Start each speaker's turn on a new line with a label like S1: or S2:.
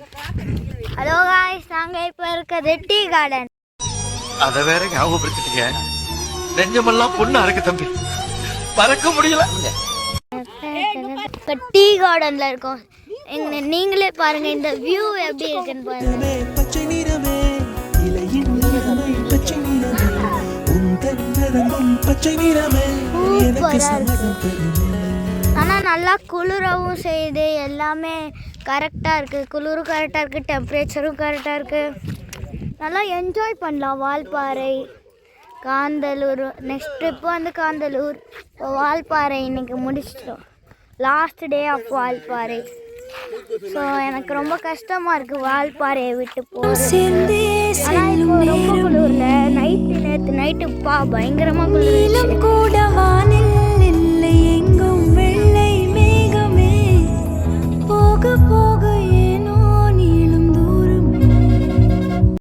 S1: Hello guys, நாங்க இப்ப இருக்கிறது டீ கார்டன்.
S2: அத வேற ஞாபகப்படுத்திட்டீங்க. நெஞ்சமெல்லாம் பொண்ணா இருக்கு தம்பி, பறக்க முடியல.
S1: இப்ப டீ கார்டன்ல இருக்கோம். நீங்களே பாருங்க இந்த வியூ எப்படி இருக்குன்னு பாருங்க.
S3: பச்சை நிறமே இலையின் நிறமே பச்சை நிறமே உந்தன் நரம்பும் பச்சை நிறமே எனக்கு சம்மதம் தருமே.
S1: ஆனா நல்லா குளிரவும் செய்யுது. எல்லாமே கரெக்டாக இருக்குது. குளிரும் கரெக்டாக இருக்குது, டெம்பரேச்சரும் கரெக்டாக இருக்குது. நல்லா என்ஜாய் பண்ணலாம். வால்பாறை, காந்தலூர், நெக்ஸ்ட் ட்ரிப்பு வந்து காந்தலூர். இப்போ வால்பாறை இன்றைக்கி முடிச்சிட்டோம். Last day of Valparai. So எனக்கு ரொம்ப கஷ்டமாக இருக்குது வால்பாறையை விட்டு போகிறது. ஆனால் இப்போ ரொம்ப குளிரில் நேற்று நைட்டு பயங்கரமாக குளிர்.